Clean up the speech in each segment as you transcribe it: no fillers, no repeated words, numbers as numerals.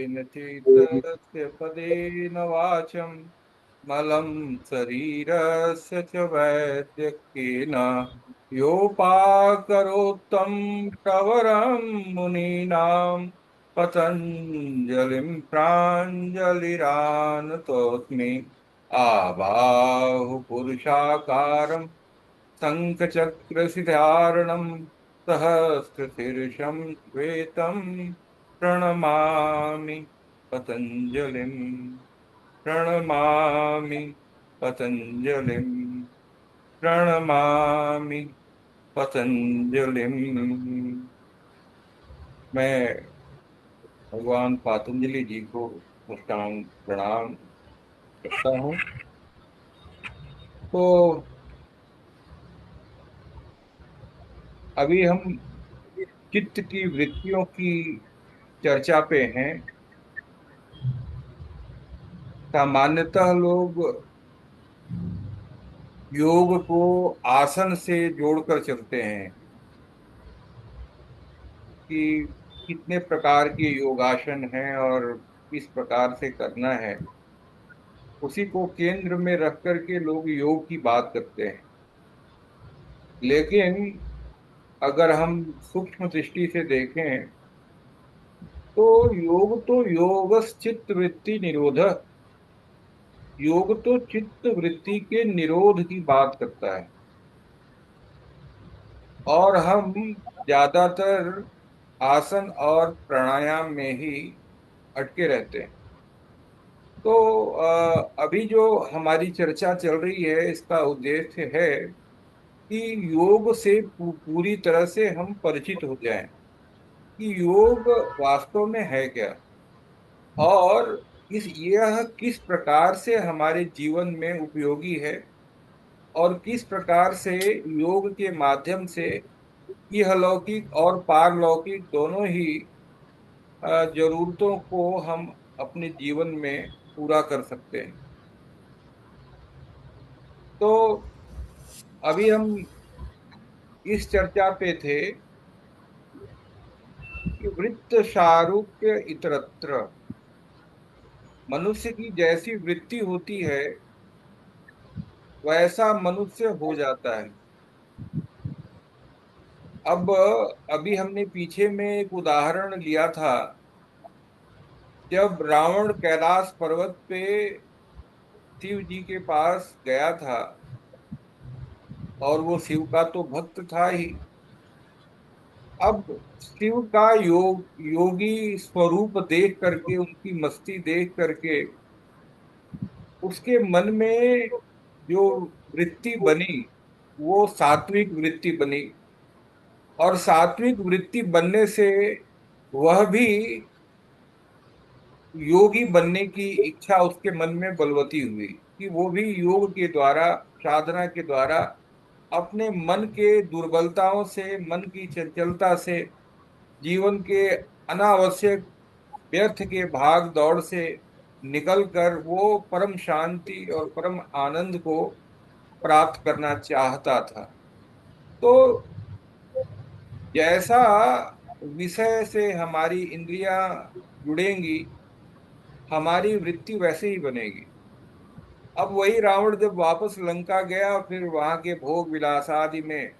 येन चेतस्य पदेन वाचं मलं शरीरस्य च वैद्यकेन योपाकरोत्तं प्रवरं मुनीनां पतञ्जलिं प्राञ्जलिरानतोऽस्मि आबाहुपुरुषाकारं शङ्खचक्रसिधारणं सहस्रशीर्षं श्वेतं प्रणमामि पतञ्जलिम् प्रणमामि पतञ्जलिम् प्रणमामि पतंजलिम्। मैं भगवान पतंजलि जी को साष्टांग प्रणाम करता हूँ। तो अभी हम चित्त की वृत्तियों की चर्चा पे हैं। सामान्यतः लोग योग को आसन से जोड़कर चलते हैं कि कितने प्रकार के योगासन हैं और किस प्रकार से करना है, उसी को केंद्र में रख करके लोग योग की बात करते हैं। लेकिन अगर हम सूक्ष्म दृष्टि से देखें तो योग तो योगस चित्त वृत्ति निरोध, योग तो चित्त वृत्ति के निरोध की बात करता है। और हम ज्यादातर आसन और प्राणायाम में ही अटके रहते हैं। तो अभी जो हमारी चर्चा चल रही है इसका उद्देश्य है कि योग से पूरी तरह से हम परिचित हो जाएं कि योग वास्तव में है क्या, और यह किस प्रकार से हमारे जीवन में उपयोगी है, और किस प्रकार से योग के माध्यम से इहलौकिक और पारलौकिक दोनों ही जरूरतों को हम अपने जीवन में पूरा कर सकते हैं। तो अभी हम इस चर्चा पे थे कि वृत्त शारूप्य इतरत्र, मनुष्य की जैसी वृत्ति होती है वैसा मनुष्य हो जाता है। अब अभी हमने पीछे में एक उदाहरण लिया था, जब रावण कैलाश पर्वत पे शिव जी के पास गया था, और वो शिव का तो भक्त था ही। अब शिव का योगी स्वरूप देख करके, उनकी मस्ती देख करके उसके मन में जो वृत्ति बनी वो सात्विक वृत्ति बनी, और सात्विक वृत्ति बनने से वह भी योगी बनने की इच्छा उसके मन में बलवती हुई कि वो भी योग के द्वारा, साधना के द्वारा अपने मन के दुर्बलताओं से, मन की चंचलता से, जीवन के अनावश्यक व्यर्थ के भाग दौड़ से निकल कर वो परम शांति और परम आनंद को प्राप्त करना चाहता था। तो जैसा विषय से हमारी इंद्रियां जुड़ेंगी, हमारी वृत्ति वैसे ही बनेगी। अब वही रावण जब वापस लंका गया, फिर वहां के भोग विलास आदि में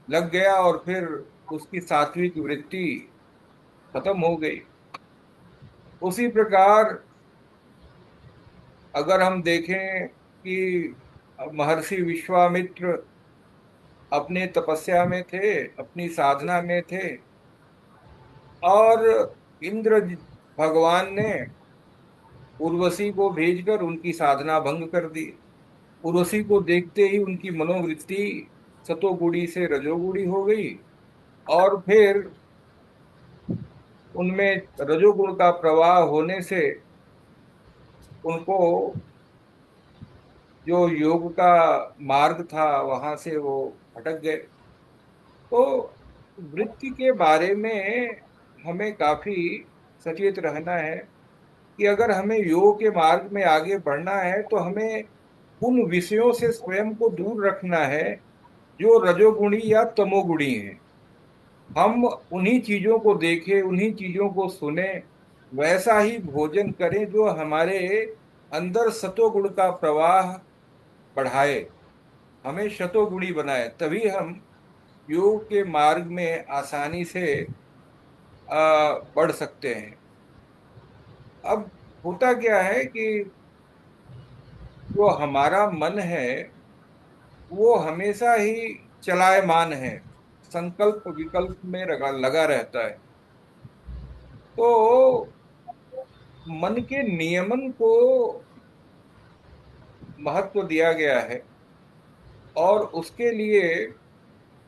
लग गया, और फिर उसकी सात्विक वृत्ति खत्म हो गई। उसी प्रकार अगर हम देखें कि महर्षि विश्वामित्र अपने तपस्या में थे, अपनी साधना में थे, और इंद्र भगवान ने उर्वशी को भेजकर उनकी साधना भंग कर दी। उर्वशी को देखते ही उनकी मनोवृत्ति सतोगुणी से रजोगुणी हो गई, और फिर उनमें रजोगुण का प्रवाह होने से उनको जो योग का मार्ग था वहां से वो भटक गए। तो वृत्ति के बारे में हमें काफी सचेत रहना है कि अगर हमें योग के मार्ग में आगे बढ़ना है तो हमें उन विषयों से स्वयं को दूर रखना है जो रजोगुणी या तमोगुणी हैं। हम उन्हीं चीजों को देखें, उन्हीं चीजों को सुने वैसा ही भोजन करें जो हमारे अंदर सतोगुण का प्रवाह बढ़ाए, हमें शतोगुणी बनाए, तभी हम योग के मार्ग में आसानी से बढ़ सकते हैं। अब होता क्या है कि जो हमारा मन है वो हमेशा ही चलायमान है, संकल्प विकल्प में लगा रहता है। तो मन के नियमन को महत्व दिया गया है, और उसके लिए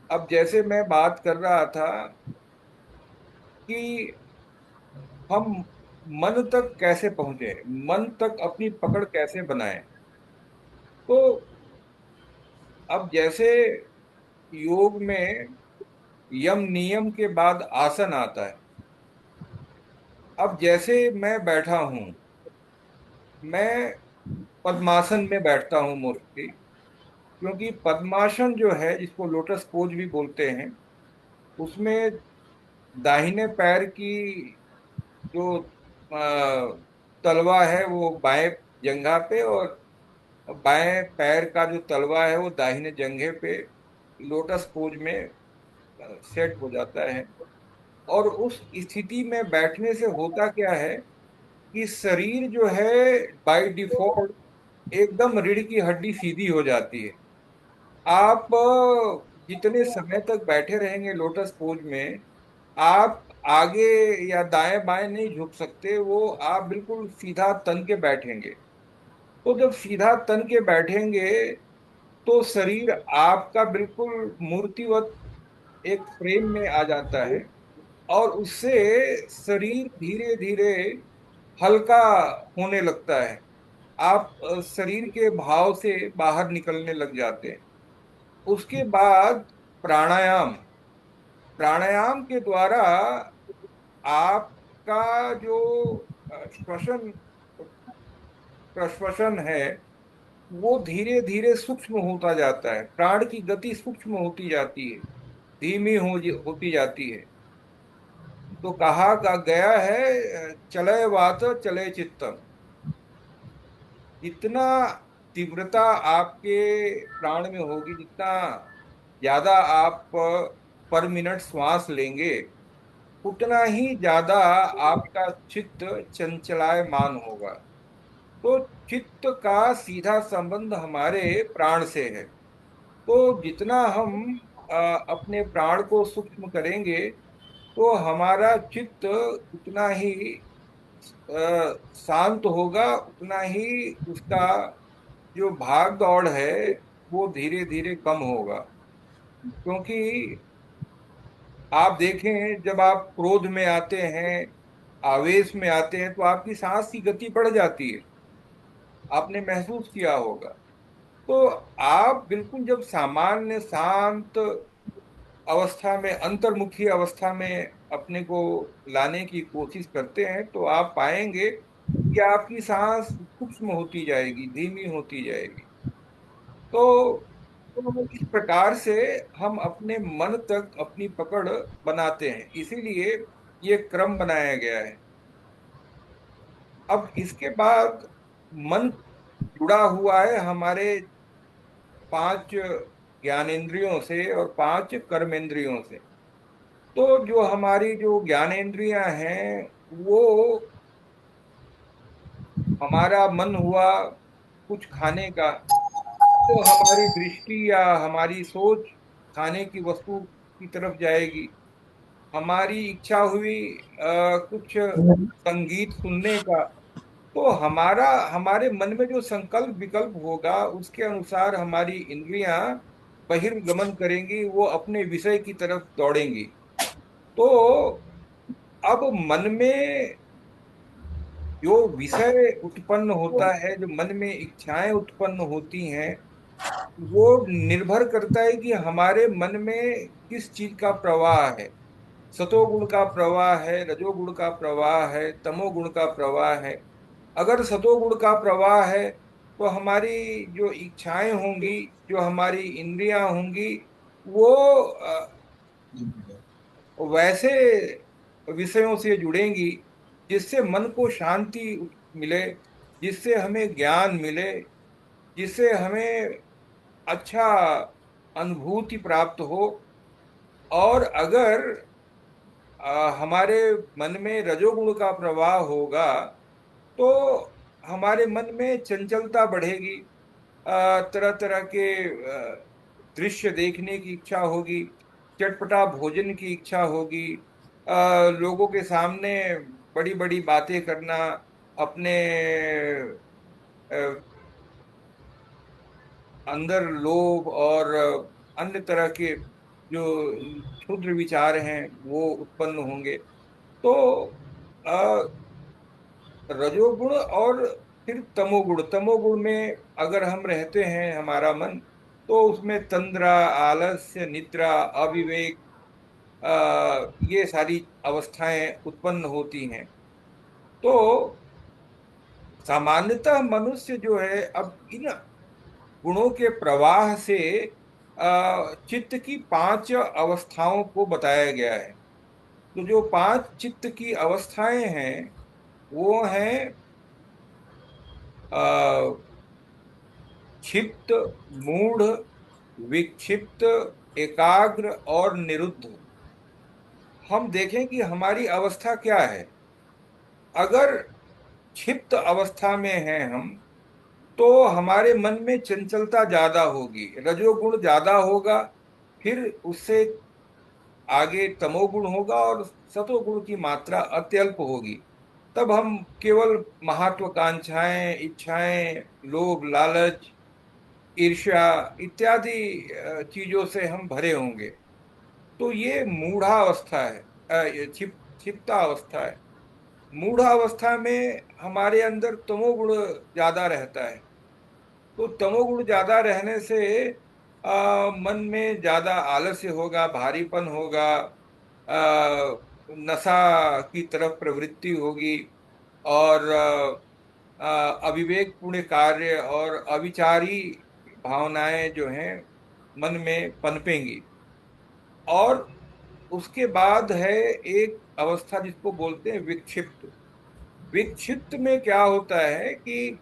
अब जैसे मैं बात कर रहा था कि हम मन तक कैसे पहुंचे, मन तक अपनी पकड़ कैसे बनाएं। तो अब जैसे योग में यम नियम के बाद आसन आता है। अब जैसे मैं बैठा हूं, मैं पद्मासन में बैठता हूं मोस्टली, क्योंकि पद्मासन जो है जिसको लोटस पोज भी बोलते हैं, उसमें दाहिने पैर की जो तलवा है वो बाएं जंघा पे, और बाएं पैर का जो तलवा है वो दाहिने जंघे पे लोटस पोज में सेट हो जाता है। और उस स्थिति में बैठने से होता क्या है कि शरीर जो है बाय डिफॉल्ट एकदम रीढ़ की हड्डी सीधी हो जाती है। आप जितने समय तक बैठे रहेंगे लोटस पोज में, आप आगे या दाएं बाएं नहीं झुक सकते, वो आप बिल्कुल सीधा तन के बैठेंगे। तो जब सीधा तन के बैठेंगे तो शरीर आपका बिल्कुल मूर्तिवत एक फ्रेम में आ जाता है, और उससे शरीर धीरे धीरे हल्का होने लगता है। आप शरीर के भाव से बाहर निकलने लग जाते हैं। उसके बाद प्राणायाम, प्राणायाम के द्वारा आपका जो श्वसन प्रश्वसन है वो धीरे धीरे सूक्ष्म होता जाता है, प्राण की गति सूक्ष्म होती जाती है, धीमी होती जाती है। तो कहा का गया है, चले वात चले चित्तम। जितना तीव्रता आपके प्राण में होगी, जितना ज्यादा आप पर मिनट श्वास लेंगे, उतना ही ज्यादा आपका चित्त चंचलायमान होगा। तो चित्त का सीधा संबंध हमारे प्राण से है। तो जितना हम अपने प्राण को सूक्ष्म करेंगे, तो हमारा चित्त उतना ही शांत होगा, उतना ही उसका जो भाग दौड़ है वो धीरे धीरे कम होगा। क्योंकि आप देखें, जब आप क्रोध में आते हैं, आवेश में आते हैं, तो आपकी सांस की गति बढ़ जाती है, आपने महसूस किया होगा। तो आप बिल्कुल जब सामान्य शांत अवस्था में, अंतर्मुखी अवस्था में अपने को लाने की कोशिश करते हैं, तो आप पाएंगे कि आपकी सांस सूक्ष्म होती जाएगी, धीमी होती जाएगी। तो इस प्रकार से हम अपने मन तक अपनी पकड़ बनाते हैं, इसीलिए ये क्रम बनाया गया है। अब इसके बाद मन जुड़ा हुआ है हमारे 5 ज्ञानेंद्रियों से और 5 कर्मेंद्रियों से। तो जो हमारी जो ज्ञानेंद्रियां हैं, वो हमारा मन हुआ कुछ खाने का, तो हमारी दृष्टि या हमारी सोच खाने की वस्तु की तरफ जाएगी। हमारी इच्छा हुई कुछ संगीत सुनने का, तो हमारा हमारे मन में जो संकल्प विकल्प होगा उसके अनुसार हमारी इंद्रियां बहिर्गमन करेंगी, वो अपने विषय की तरफ दौड़ेंगी। तो अब मन में जो विषय उत्पन्न होता है, जो मन में इच्छाएं उत्पन्न होती हैं, वो निर्भर करता है कि हमारे मन में किस चीज का प्रवाह है। सतोगुण का प्रवाह है, रजोगुण का प्रवाह है, तमोगुण का प्रवाह है। अगर सतोगुण का प्रवाह है तो हमारी जो इच्छाएं होंगी, जो हमारी इंद्रियां होंगी, वो वैसे विषयों से जुड़ेंगी जिससे मन को शांति मिले, जिससे हमें ज्ञान मिले, जिससे हमें अच्छा अनुभूति प्राप्त हो। और अगर हमारे मन में रजोगुण का प्रवाह होगा तो हमारे मन में चंचलता बढ़ेगी, तरह तरह के दृश्य देखने की इच्छा होगी, चटपटा भोजन की इच्छा होगी, लोगों के सामने बड़ी बड़ी बातें करना, अपने अ, अंदर लोभ और अन्य तरह के जो क्षुद्र विचार हैं वो उत्पन्न होंगे। तो अ, रजोगुण और फिर तमोगुण, तमोगुण में अगर हम रहते हैं हमारा मन, तो उसमें तंद्रा, आलस्य, निद्रा, अविवेक, ये सारी अवस्थाएं उत्पन्न होती हैं। तो सामान्यतः मनुष्य जो है, अब इन गुणों के प्रवाह से चित्त की 5 अवस्थाओं को बताया गया है। तो जो 5 चित्त की अवस्थाएं हैं वो हैं क्षिप्त, मूढ़, विक्षिप्त, एकाग्र और निरुद्ध। हम देखें कि हमारी अवस्था क्या है। अगर क्षिप्त अवस्था में हैं हम, तो हमारे मन में चंचलता ज्यादा होगी, रजोगुण ज्यादा होगा, फिर उससे आगे तमोगुण होगा और सतोगुण की मात्रा अत्यल्प होगी। तब हम केवल महत्वाकांक्षाएं, इच्छाएं, लोभ, लालच, ईर्ष्या इत्यादि चीजों से हम भरे होंगे। तो ये मूढ़ावस्था है, ये क्षिप्ता अवस्था है। मूढ़ावस्था में हमारे अंदर तमोगुण ज्यादा रहता है। तो तमोगुण ज्यादा रहने से मन में ज्यादा आलस्य होगा, भारीपन होगा, नशा की तरफ प्रवृत्ति होगी, और अविवेकपूर्ण कार्य और अविचारी भावनाएं जो हैं मन में पनपेंगी। और उसके बाद है एक अवस्था जिसको बोलते हैं विक्षिप्त। विक्षिप्त में क्या होता है कि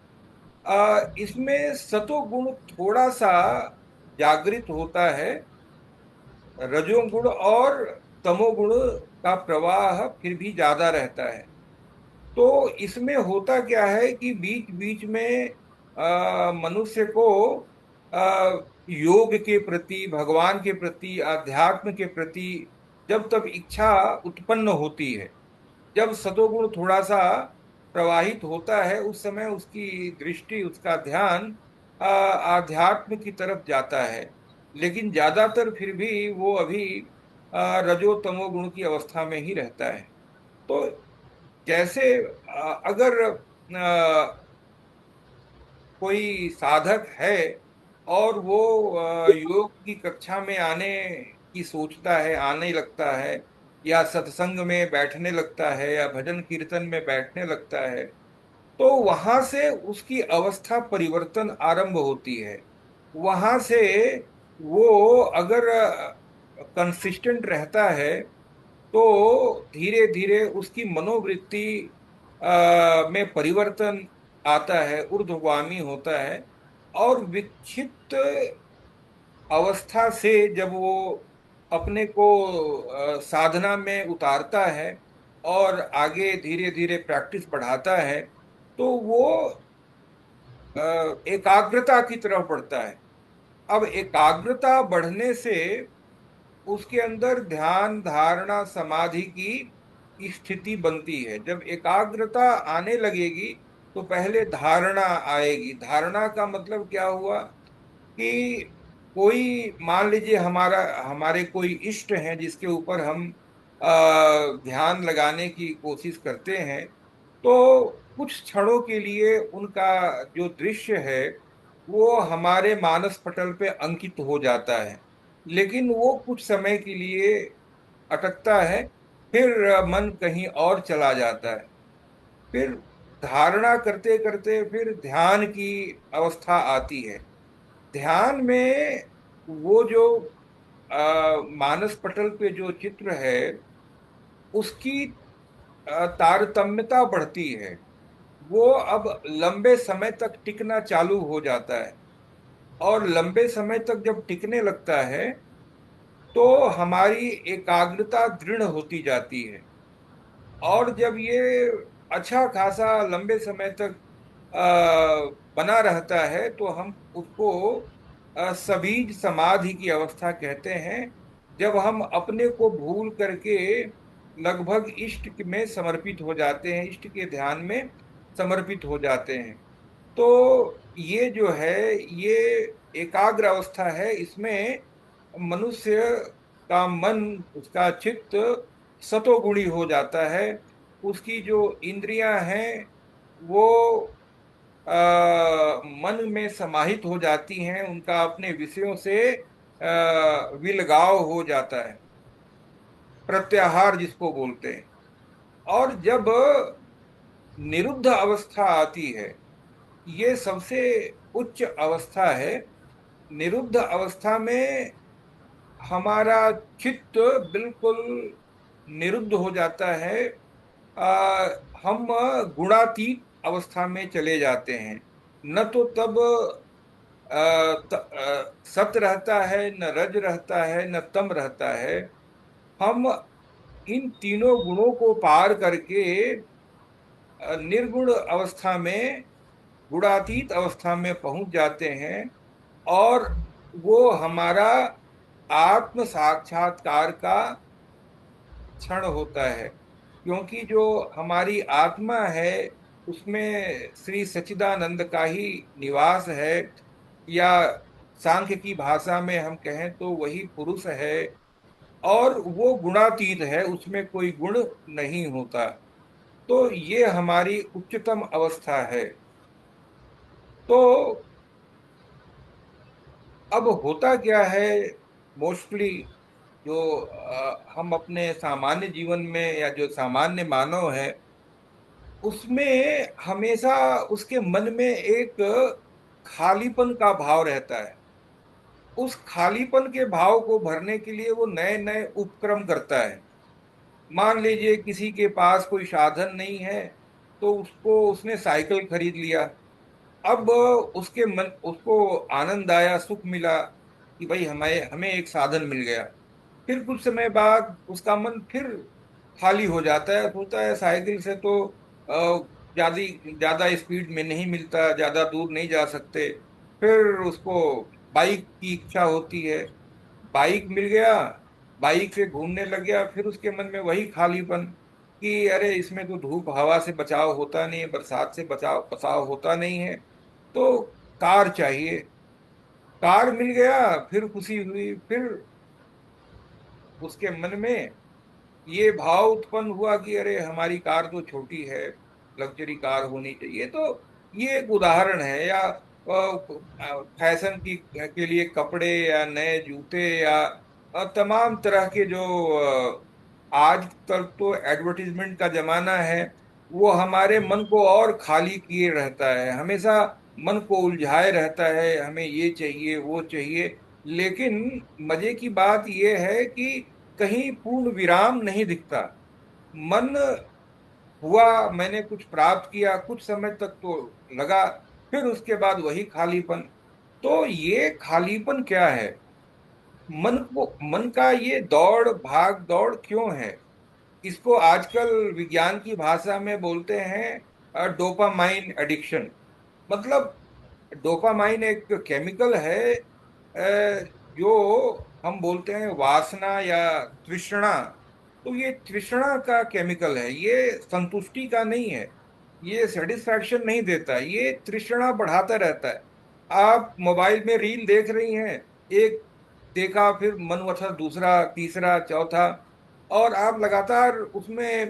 इसमें सतोगुण थोड़ा सा जागृत होता है, रजोगुण और तमोगुण का प्रवाह फिर भी ज्यादा रहता है। तो इसमें होता क्या है कि बीच बीच में मनुष्य को योग के प्रति, भगवान के प्रति, अध्यात्म के प्रति जब तब इच्छा उत्पन्न होती है, जब सतोगुण थोड़ा सा प्रवाहित होता है, उस समय उसकी दृष्टि, उसका ध्यान आध्यात्म की तरफ जाता है। लेकिन ज्यादातर फिर भी वो अभी रजो तमो गुण की अवस्था में ही रहता है। तो जैसे अगर कोई साधक है और वो योग की कक्षा में आने की सोचता है, आने लगता है, या सत्संग में बैठने लगता है, या भजन कीर्तन में बैठने लगता है, तो वहां से उसकी अवस्था परिवर्तन आरंभ होती है। वहां से वो अगर कंसिस्टेंट रहता है तो धीरे धीरे उसकी मनोवृत्ति में परिवर्तन आता है, ऊर्ध्वगामी होता है। और विक्षिप्त अवस्था से जब वो अपने को साधना में उतारता है और आगे धीरे धीरे प्रैक्टिस बढ़ाता है, तो वो अ, एकाग्रता की तरफ बढ़ता है। अब एकाग्रता बढ़ने से उसके अंदर ध्यान, धारणा, समाधि की स्थिति बनती है। जब एकाग्रता आने लगेगी तो पहले धारणा आएगी। धारणा का मतलब क्या हुआ कि कोई, मान लीजिए हमारा, हमारे कोई इष्ट हैं जिसके ऊपर हम ध्यान लगाने की कोशिश करते हैं, तो कुछ क्षणों के लिए उनका जो दृश्य है वो हमारे मानस पटल पे अंकित हो जाता है। लेकिन वो कुछ समय के लिए अटकता है, फिर मन कहीं और चला जाता है। फिर धारणा करते करते फिर ध्यान की अवस्था आती है। ध्यान में वो जो मानस पटल पे जो चित्र है उसकी तारतम्यता बढ़ती है, वो अब लंबे समय तक टिकना चालू हो जाता है। और लंबे समय तक जब टिकने लगता है तो हमारी एकाग्रता दृढ़ होती जाती है। और जब ये अच्छा खासा लंबे समय तक बना रहता है तो हम उसको सबीज समाधि की अवस्था कहते हैं। जब हम अपने को भूल करके लगभग इष्ट में समर्पित हो जाते हैं, इष्ट के ध्यान में समर्पित हो जाते हैं। तो ये जो है, ये एकाग्र अवस्था है। इसमें मनुष्य का मन, उसका चित्त सतोगुणी हो जाता है। उसकी जो इंद्रियां हैं वो मन में समाहित हो जाती हैं, उनका अपने विषयों से विलगाव हो जाता है, प्रत्याहार जिसको बोलते हैं। और जब निरुद्ध अवस्था आती है, ये सबसे उच्च अवस्था है। निरुद्ध अवस्था में हमारा चित्त बिल्कुल निरुद्ध हो जाता है। आ, हम गुणातीत अवस्था में चले जाते हैं। न तो तब सत रहता है, न रज रहता है, न तम रहता है। हम इन तीनों गुणों को पार करके निर्गुण अवस्था में, गुणातीत अवस्था में पहुंच जाते हैं। और वो हमारा आत्म साक्षात्कार का क्षण होता है। क्योंकि जो हमारी आत्मा है उसमें श्री सच्चिदानंद का ही निवास है, या सांख्य की भाषा में हम कहें तो वही पुरुष है। और वो गुणातीत है, उसमें कोई गुण नहीं होता। तो ये हमारी उच्चतम अवस्था है। तो अब होता क्या है, मोस्टली जो हम अपने सामान्य जीवन में, या जो सामान्य मानव है, उसमें हमेशा उसके मन में एक खालीपन का भाव रहता है। उस खालीपन के भाव को भरने के लिए वो नए नए उपक्रम करता है। मान लीजिए किसी के पास कोई साधन नहीं है, तो उसको उसने साइकिल खरीद लिया। अब उसके मन, उसको आनंद आया, सुख मिला कि भाई हमें हमें एक साधन मिल गया। फिर कुछ समय बाद उसका मन फिर खाली हो जाता है, सोचता है साइकिल से तो ज्यादा ज्यादा स्पीड में नहीं मिलता, ज्यादा दूर नहीं जा सकते। फिर उसको बाइक की इच्छा होती है, बाइक मिल गया, बाइक से घूमने लग गया। फिर उसके मन में वही खालीपन कि अरे इसमें तो धूप हवा से बचाव होता नहीं है, बरसात से बचाव बचाव होता नहीं है, तो कार चाहिए। कार मिल गया, फिर खुशी हुई। फिर उसके मन में ये भाव उत्पन्न हुआ कि अरे हमारी कार तो छोटी है, लग्जरी कार होनी चाहिए। तो ये एक उदाहरण है। या फैशन की के लिए कपड़े, या नए जूते, या तमाम तरह के जो आज तक तो एडवर्टीजमेंट का जमाना है, वो हमारे मन को और खाली किए रहता है, हमेशा मन को उलझाए रहता है, हमें ये चाहिए वो चाहिए। लेकिन मजे की बात यह है कि कहीं पूर्ण विराम नहीं दिखता। मन हुआ, मैंने कुछ प्राप्त किया, कुछ समय तक तो लगा, फिर उसके बाद वही खालीपन। तो ये खालीपन क्या है? मन का ये दौड़ भाग दौड़ क्यों है? इसको आजकल विज्ञान की भाषा में बोलते हैं डोपामाइन एडिक्शन। मतलब डोपामाइन एक केमिकल है जो हम बोलते हैं वासना या तृष्णा। तो ये तृष्णा का केमिकल है, ये संतुष्टि का नहीं है, ये सेटिस्फैक्शन नहीं देता, ये तृष्णा बढ़ाता रहता है। आप मोबाइल में रील देख रही हैं, एक देखा, फिर मन उठा दूसरा, तीसरा, चौथा, और आप लगातार उसमें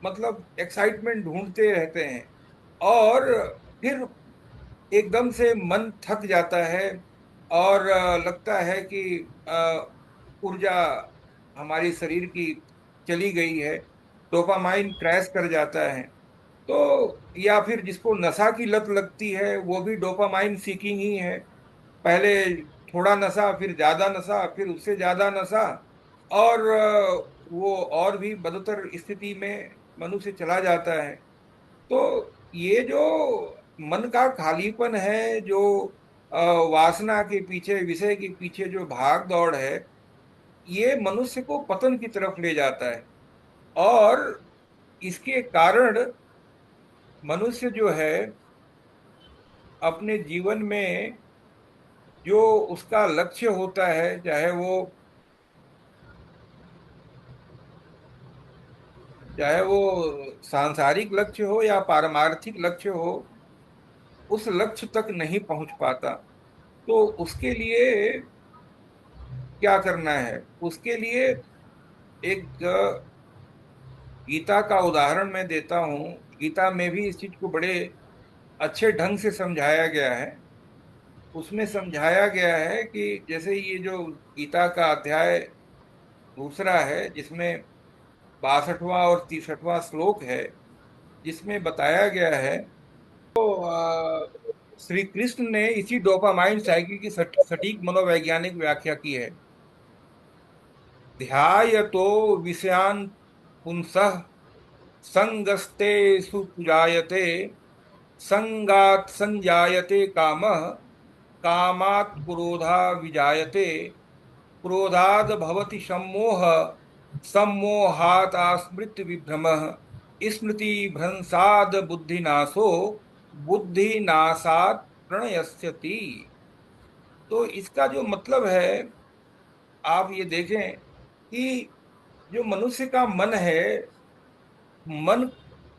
मतलब एक्साइटमेंट ढूंढते रहते हैं। और फिर एकदम से मन थक जाता है, और लगता है कि ऊर्जा हमारी शरीर की चली गई है, डोपामाइन क्रैश कर जाता है। तो या फिर जिसको नशा की लत लगती है, वो भी डोपामाइन सीकिंग ही है। पहले थोड़ा नशा, फिर ज्यादा नशा, फिर उससे ज्यादा नशा। और वो और भी बदतर स्थिति में मनुष्य चला जाता है। तो ये जो मन का खालीपन है, जो अ, वासना के पीछे, विषय के पीछे जो भाग दौड़ है, ये मनुष्य को पतन की तरफ ले जाता है। और इसके कारण मनुष्य जो है अपने जीवन में जो उसका लक्ष्य होता है, चाहे वो सांसारिक लक्ष्य हो या पारमार्थिक लक्ष्य हो, उस लक्ष्य तक नहीं पहुंच पाता। तो उसके लिए क्या करना है? उसके लिए एक गीता का उदाहरण मैं देता हूँ। गीता में भी इस चीज को बड़े अच्छे ढंग से समझाया गया है। उसमें समझाया गया है कि जैसे ये जो गीता का अध्याय दूसरा है, जिसमें 62वां और 63वां श्लोक है, जिसमें बताया गया है, श्री कृष्ण ने इसी डोपामाइन साइकिल की सटीक मनोवैज्ञानिक व्याख्या की है। ध्यायतो विषयान् पुंसः संगस्ते सुजायते, संगात संजायते कामः, कामात् क्रोधा विजायते, क्रोधाद् भवति सम्मोह, सम्मोहात् स्मृति विभ्रमः, स्मृति भ्रंशाद् बुद्धिनाशो, बुद्धिनाशात् प्रणयस्यति। तो इसका जो मतलब है, आप ये देखें कि जो मनुष्य का मन है, मन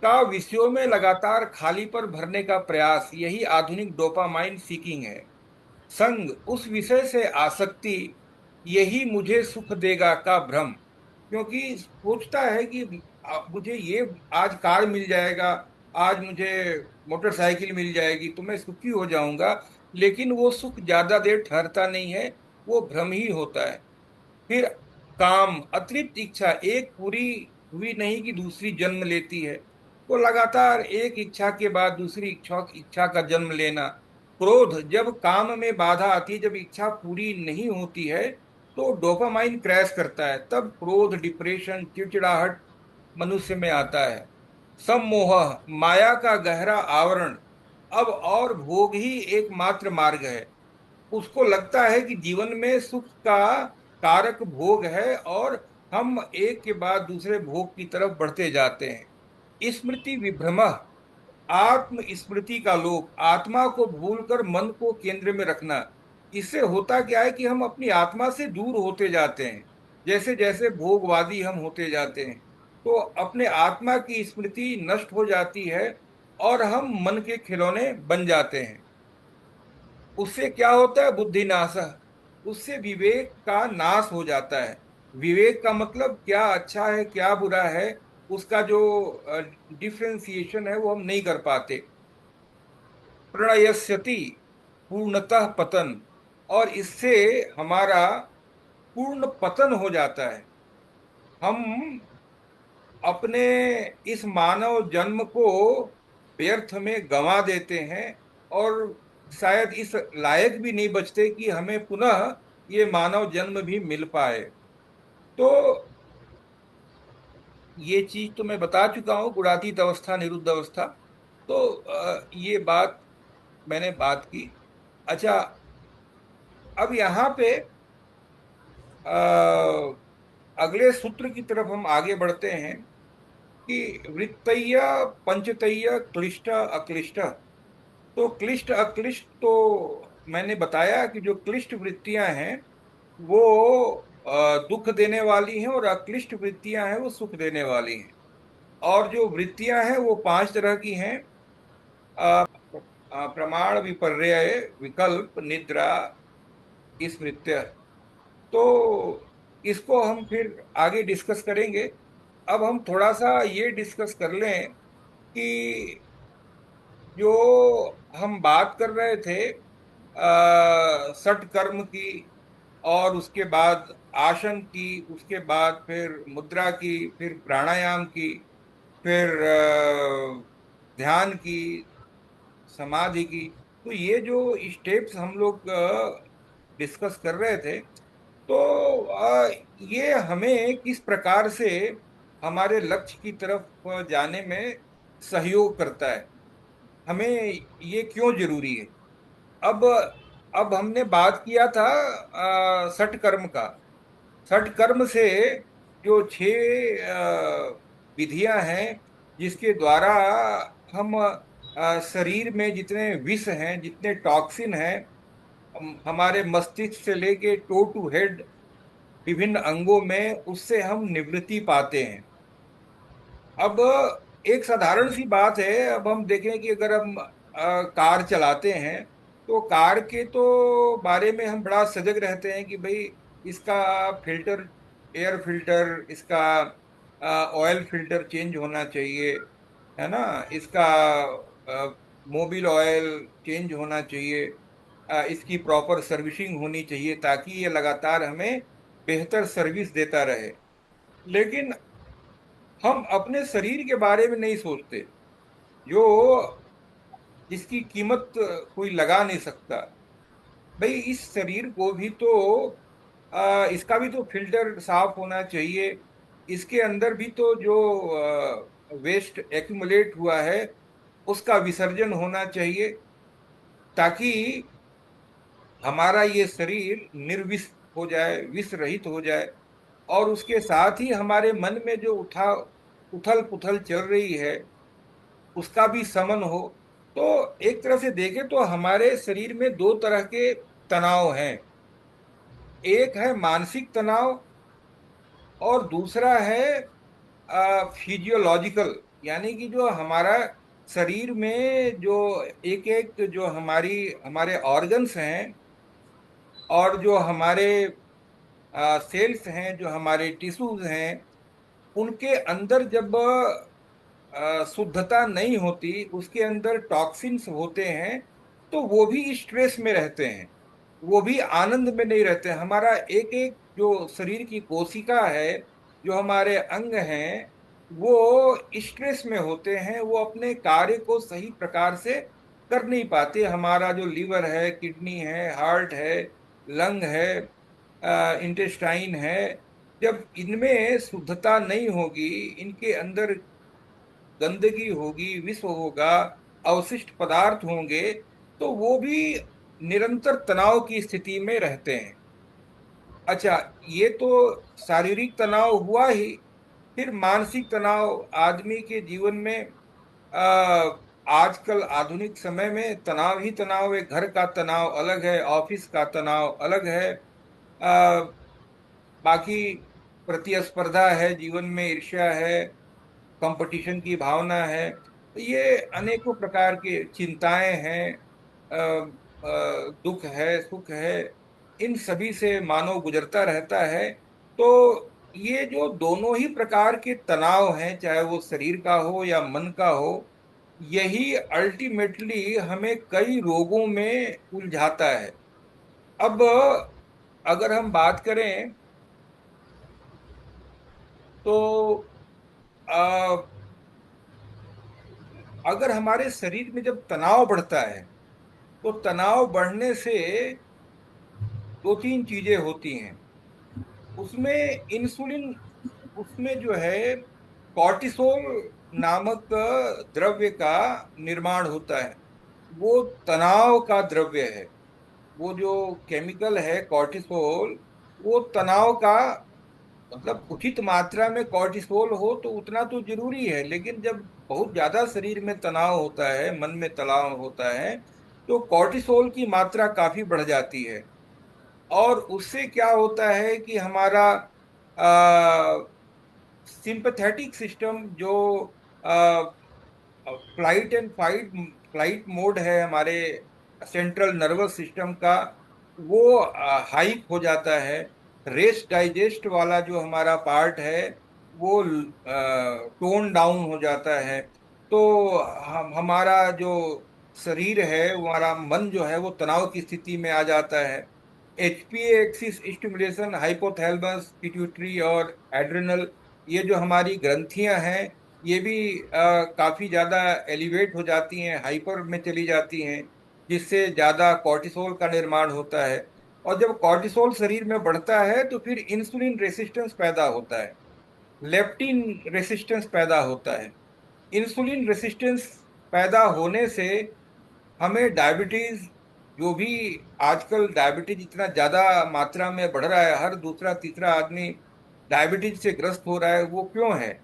का विषयों में लगातार खाली पर भरने का प्रयास, यही आधुनिक डोपामाइन सीकिंग है। संग, उस विषय से आसक्ति, यही मुझे सुख देगा का भ्रम। क्योंकि सोचता है कि मुझे ये आज कार मिल जाएगा, आज मुझे मोटरसाइकिल मिल जाएगी तो मैं सुखी हो जाऊंगा। लेकिन वो सुख ज्यादा देर ठहरता नहीं है, वो भ्रम ही होता है। फिर काम, अतिरिक्त इच्छा, एक पूरी हुई नहीं कि दूसरी जन्म लेती है। तो लगातार एक इच्छा के बाद दूसरी इच्छा इच्छा का जन्म लेना। क्रोध, जब काम में बाधा आती है, जब इच्छा पूरी नहीं होती है, तो डोपामाइन क्रैश करता है। तब क्रोध, डिप्रेशन, चिड़चिड़ाहट मनुष्य में आता है। सम्मोह, माया का गहरा आवरण, अब और भोग ही एकमात्र मार्ग है। उसको लगता है कि जीवन में सुख का कारक भोग है, और हम एक के बाद दूसरे भोग की तरफ बढ़ते जाते हैं। स्मृति विभ्रम, आत्म स्मृति का लोप, आत्मा को भूलकर मन को केंद्र में रखना। इससे होता क्या है कि हम अपनी आत्मा से दूर होते जाते हैं, जैसे जैसे भोगवादी हम होते जाते हैं। तो अपने आत्मा की स्मृति नष्ट हो जाती है, और हम मन के खिलौने बन जाते हैं। उससे क्या होता है? बुद्धि नाश। उससे विवेक का नाश हो जाता है। विवेक का मतलब क्या अच्छा है क्या बुरा है, उसका जो डिफ्रेंसिएशन है वो हम नहीं कर पाते। प्रणयस्यति, पूर्णतः पतन। और इससे हमारा पूर्ण पतन हो जाता है। हम अपने इस मानव जन्म को व्यर्थ में गंवा देते हैं, और शायद इस लायक भी नहीं बचते कि हमें पुनः ये मानव जन्म भी मिल पाए। तो ये चीज तो मैं बता चुका हूँ, गुणातीत अवस्था, निरुद्ध अवस्था। तो ये बात मैंने बात की। अच्छा, अब यहाँ पे अ, अगले सूत्र की तरफ हम आगे बढ़ते हैं कि वृत्तय पंचतय क्लिष्ट अक्लिष्ट। तो क्लिष्ट अक्लिष्ट, तो मैंने बताया कि जो क्लिष्ट वृत्तियां हैं वो दुख देने वाली हैं, और अक्लिष्ट वृत्तियां हैं वो सुख देने वाली हैं। और जो वृत्तियां हैं वो पांच तरह की हैं। अ, प्रमाण, विपर्यय, विकल्प, निद्रा, स्मृत्य। तो इसको हम फिर आगे डिस्कस करेंगे। अब हम थोड़ा सा ये डिस्कस कर लें कि जो हम बात कर रहे थे सठ कर्म की, और उसके बाद आसन की, उसके बाद फिर मुद्रा की, फिर प्राणायाम की, फिर ध्यान की, समाधि की। तो ये जो स्टेप्स हम लोग डिस्कस कर रहे थे, तो ये हमें किस प्रकार से हमारे लक्ष्य की तरफ जाने में सहयोग करता है, हमें ये क्यों जरूरी है। अब अब हमने बात किया था सठ कर्म का। सठ कर्म से जो छह विधियां हैं जिसके द्वारा हम शरीर में जितने विष हैं, जितने टॉक्सिन हैं, हमारे मस्तिष्क से लेके टो टू हेड विभिन्न अंगों में, उससे हम निवृत्ति पाते हैं। अब एक साधारण सी बात है, अब हम देखें कि अगर हम कार चलाते हैं तो कार के तो बारे में हम बड़ा सजग रहते हैं कि भाई इसका फिल्टर, एयर फिल्टर, इसका ऑयल फिल्टर चेंज होना चाहिए, है ना, इसका मोबिल ऑयल चेंज होना चाहिए, इसकी प्रॉपर सर्विसिंग होनी चाहिए ताकि ये लगातार हमें बेहतर सर्विस देता रहे। लेकिन हम अपने शरीर के बारे में नहीं सोचते, जो जिसकी कीमत कोई लगा नहीं सकता। भाई इस शरीर को भी तो इसका भी तो फिल्टर साफ होना चाहिए, इसके अंदर भी तो जो वेस्ट एक्यूमुलेट हुआ है उसका विसर्जन होना चाहिए, ताकि हमारा ये शरीर निर्विष हो जाए, विष रहित हो जाए। और उसके साथ ही हमारे मन में जो उथल पुथल चल रही है उसका भी समन हो। तो एक तरह से देखें तो हमारे शरीर में दो तरह के तनाव हैं। एक है मानसिक तनाव और दूसरा है फिजियोलॉजिकल, यानी कि जो हमारा शरीर में जो एक एक जो हमारे ऑर्गन्स हैं और जो हमारे सेल्स हैं, जो हमारे टिश्यूज हैं, उनके अंदर जब शुद्धता नहीं होती, उसके अंदर टॉक्सिन्स होते हैं, तो वो भी स्ट्रेस में रहते हैं, वो भी आनंद में नहीं रहते हैं। हमारा एक एक जो शरीर की कोशिका है, जो हमारे अंग हैं, वो स्ट्रेस में होते हैं, वो अपने कार्य को सही प्रकार से कर नहीं पाते। हमारा जो लीवर है, किडनी है, हार्ट है, लंग है, इंटेस्टाइन है, जब इनमें शुद्धता नहीं होगी, इनके अंदर गंदगी होगी, विष होगा, अवशिष्ट पदार्थ होंगे, तो वो भी निरंतर तनाव की स्थिति में रहते हैं। अच्छा, ये तो शारीरिक तनाव हुआ ही। फिर मानसिक तनाव आदमी के जीवन में आ, आजकल आधुनिक समय में तनाव ही तनाव है। घर का तनाव अलग है, ऑफिस का तनाव अलग है, आ, बाकी प्रतिस्पर्धा है, जीवन में ईर्ष्या है, कंपटीशन की भावना है, तो ये अनेकों प्रकार की चिंताएं हैं, दुख है, सुख है, इन सभी से मानव गुजरता रहता है। तो ये जो दोनों ही प्रकार के तनाव हैं, चाहे वो शरीर का हो या मन का हो, यही अल्टीमेटली हमें कई रोगों में उलझाता है। अब अगर हम बात करें तो अगर हमारे शरीर में जब तनाव बढ़ता है तो तनाव बढ़ने से दो तीन चीजें होती हैं। उसमें इंसुलिन, उसमें जो है कॉर्टिसोल नामक द्रव्य का निर्माण होता है। वो तनाव का द्रव्य है। वो जो केमिकल है कॉर्टिसोल, वो तनाव का, मतलब उचित मात्रा में कॉर्टिसोल हो तो उतना तो जरूरी है, लेकिन जब बहुत ज्यादा शरीर में तनाव होता है, मन में तनाव होता है, तो कॉर्टिसोल की मात्रा काफी बढ़ जाती है। और उससे क्या होता है कि हमारा सिंपैथेटिक सिस्टम, जो flight and fight flight mode है हमारे सेंट्रल नर्वस सिस्टम का, वो हाइक हो जाता है। रेस्ट डाइजेस्ट वाला जो हमारा पार्ट है वो टोन डाउन हो जाता है। तो हमारा जो शरीर है, हमारा मन जो है, वो तनाव की स्थिति में आ जाता है। HPA axis stimulation, hypothalamus, pituitary और एड्रिनल, ये जो हमारी ग्रंथियां हैं, ये भी काफी ज्यादा एलिवेट हो जाती हैं, हाइपर में चली जाती हैं, जिससे ज्यादा कॉर्टिसोल का निर्माण होता है। और जब कॉर्टिसोल शरीर में बढ़ता है तो फिर इंसुलिन रेसिस्टेंस पैदा होता है, लेप्टिन रेसिस्टेंस पैदा होता है। इंसुलिन रेसिस्टेंस पैदा होने से हमें डायबिटीज, जो भी आजकल डायबिटीज इतना ज्यादा मात्रा में बढ़ रहा है, हर दूसरा तीसरा आदमी डायबिटीज से ग्रस्त हो रहा है, वो क्यों है?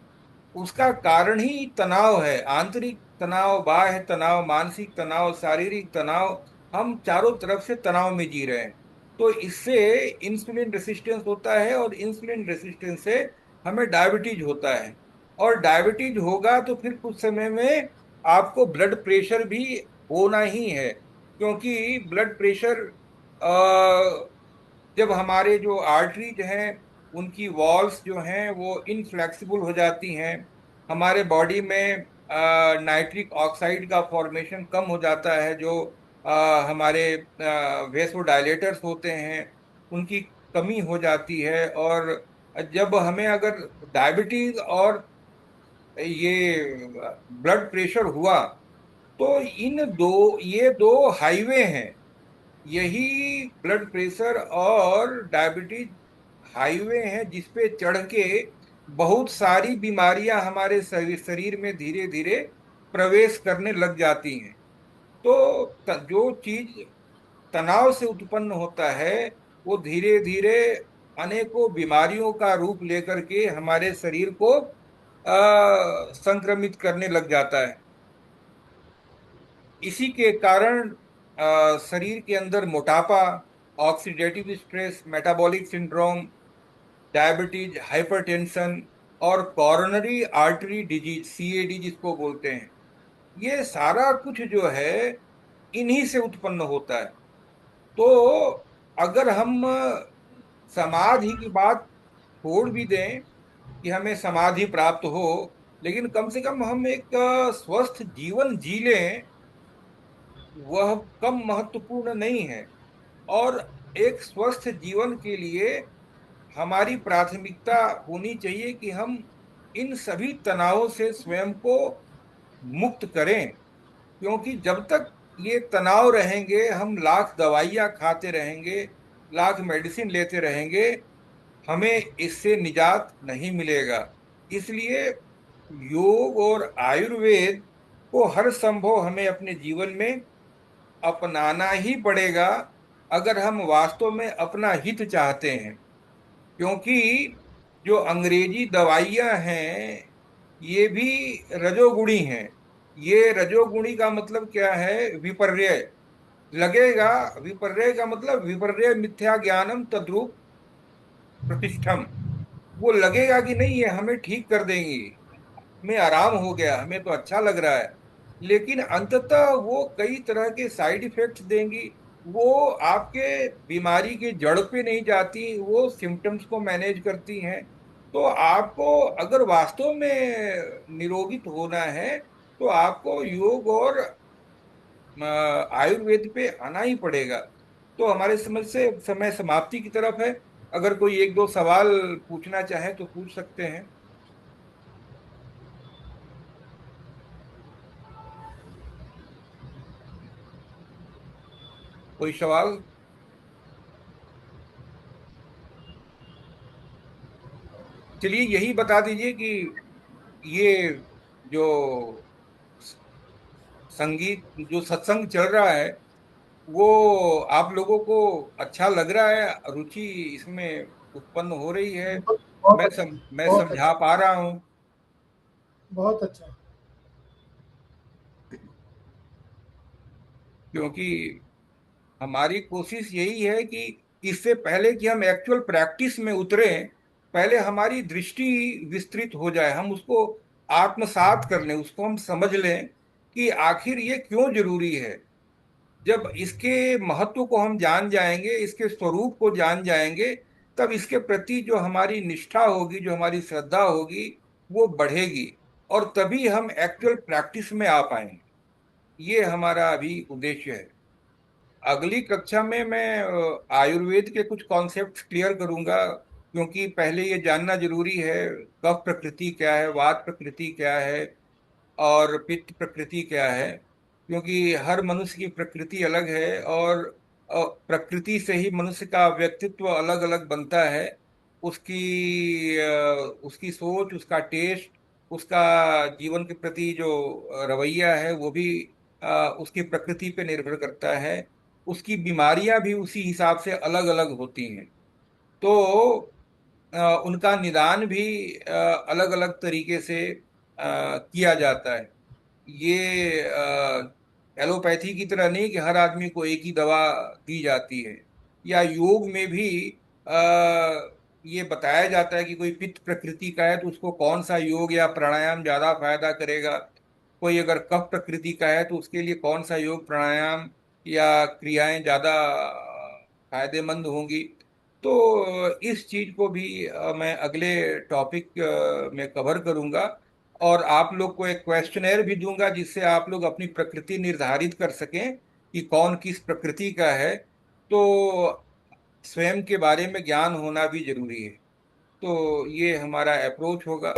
उसका कारण ही तनाव है। आंतरिक तनाव, बाह्य तनाव, मानसिक तनाव, शारीरिक तनाव। हम चारों तरफ से तनाव में जी रहे हैं। तो इससे इंसुलिन रेसिस्टेंस होता है, और इंसुलिन रेसिस्टेंस से हमें डायबिटीज होता है। और डायबिटीज होगा तो फिर कुछ समय में आपको ब्लड प्रेशर भी होना ही है, क्योंकि ब्लड प्रेशर जब हमारे जो आर्टरीज हैं उनकी वॉल्स जो हैं वो इनफ्लेक्सिबल हो जाती हैं, हमारे बॉडी में नाइट्रिक ऑक्साइड का फॉर्मेशन कम हो जाता है, जो हमारे वेसोडाइलेटर्स होते हैं उनकी कमी हो जाती है। और जब हमें अगर डायबिटीज और ये ब्लड प्रेशर हुआ, तो इन दो, ये दो हाईवे हैं। यही ब्लड प्रेशर और डायबिटीज हाईवे हैं जिस पे चढ़ के बहुत सारी बीमारियां हमारे शरीर शरीर में धीरे धीरे प्रवेश करने लग जाती हैं। तो जो चीज तनाव से उत्पन्न होता है वो धीरे धीरे अनेकों बीमारियों का रूप लेकर के हमारे शरीर को संक्रमित करने लग जाता है। इसी के कारण शरीर के अंदर मोटापा, oxidative stress, metabolic syndrome, diabetes, hypertension और कॉरोनरी आर्टरी डिजीज, सीएडी जिसको बोलते हैं, ये सारा कुछ जो है इन्हीं से उत्पन्न होता है। तो अगर हम समाधि की बात छोड़ भी दें कि हमें समाधि प्राप्त हो, लेकिन कम से कम हम एक स्वस्थ जीवन जी लें, वह कम महत्वपूर्ण नहीं है। और एक स्वस्थ जीवन के लिए हमारी प्राथमिकता होनी चाहिए कि हम इन सभी तनावों से स्वयं को मुक्त करें। क्योंकि जब तक ये तनाव रहेंगे, हम लाख दवाइयाँ खाते रहेंगे, लाख मेडिसिन लेते रहेंगे, हमें इससे निजात नहीं मिलेगा। इसलिए योग और आयुर्वेद को हर संभव हमें अपने जीवन में अपनाना ही पड़ेगा, अगर हम वास्तव में अपना हित चाहते हैं। क्योंकि जो अंग्रेजी दवाइयां हैं ये भी रजोगुणी हैं। ये रजोगुणी का मतलब क्या है? विपर्य लगेगा। विपर्य का मतलब विपर्य मिथ्या ज्ञानम तद्रूप प्रतिष्ठम। वो लगेगा कि नहीं ये हमें ठीक कर देंगी, हमें आराम हो गया, हमें तो अच्छा लग रहा है, लेकिन अंततः वो कई तरह के साइड इफेक्ट्स देंगी। वो आपके बीमारी के जड़ पे नहीं जाती, वो सिम्टम्स को मैनेज करती हैं। तो आपको अगर वास्तव में निरोगित होना है तो आपको योग और आयुर्वेद पे आना ही पड़ेगा। तो हमारे समझ से समय समाप्ति की तरफ है। अगर कोई एक दो सवाल पूछना चाहे तो पूछ सकते हैं। कोई सवाल? चलिए यही बता दीजिए कि ये जो संगीत, जो सत्संग चल रहा है, वो आप लोगों को अच्छा लग रहा है? रुचि इसमें उत्पन्न हो रही है? बहुत बहुत अच्छा, मैं बहुत समझा अच्छा, पा रहा हूँ? बहुत अच्छा। क्योंकि हमारी कोशिश यही है कि इससे पहले कि हम एक्चुअल प्रैक्टिस में उतरें, पहले हमारी दृष्टि विस्तृत हो जाए, हम उसको आत्मसात कर लें, उसको हम समझ लें कि आखिर ये क्यों जरूरी है। जब इसके महत्व को हम जान जाएंगे, इसके स्वरूप को जान जाएंगे, तब इसके प्रति जो हमारी निष्ठा होगी, जो हमारी श्रद्धा होगी, वो बढ़ेगी। और तभी हम एक्चुअल प्रैक्टिस में आ पाएंगे। ये हमारा अभी उद्देश्य है। अगली कक्षा में मैं आयुर्वेद के कुछ कॉन्सेप्ट्स क्लियर करूंगा, क्योंकि पहले ये जानना जरूरी है कफ प्रकृति क्या है, वात प्रकृति क्या है, और पित्त प्रकृति क्या है। क्योंकि हर मनुष्य की प्रकृति अलग है, और प्रकृति से ही मनुष्य का व्यक्तित्व अलग अलग बनता है। उसकी सोच, उसका टेस्ट, उसका जीवन के प्रति जो रवैया है वो भी उसकी प्रकृति पे निर्भर करता है। उसकी बीमारियां भी उसी हिसाब से अलग अलग होती हैं। तो उनका निदान भी अलग अलग तरीके से किया जाता है। ये एलोपैथी की तरह नहीं कि हर आदमी को एक ही दवा दी जाती है। या योग में भी ये बताया जाता है कि कोई पित्त प्रकृति का है तो उसको कौन सा योग या प्राणायाम ज्यादा फायदा करेगा। कोई अगर कफ प्रकृति का है तो उसके लिए कौन सा योग प्राणायाम या क्रियाएं ज्यादा फायदेमंद होंगी। तो इस चीज को भी मैं अगले टॉपिक में कवर करूंगा। और आप लोग को एक क्वेश्चनेयर भी दूंगा जिससे आप लोग अपनी प्रकृति निर्धारित कर सकें कि कौन किस प्रकृति का है। तो स्वयं के बारे में ज्ञान होना भी जरूरी है। तो ये हमारा अप्रोच होगा।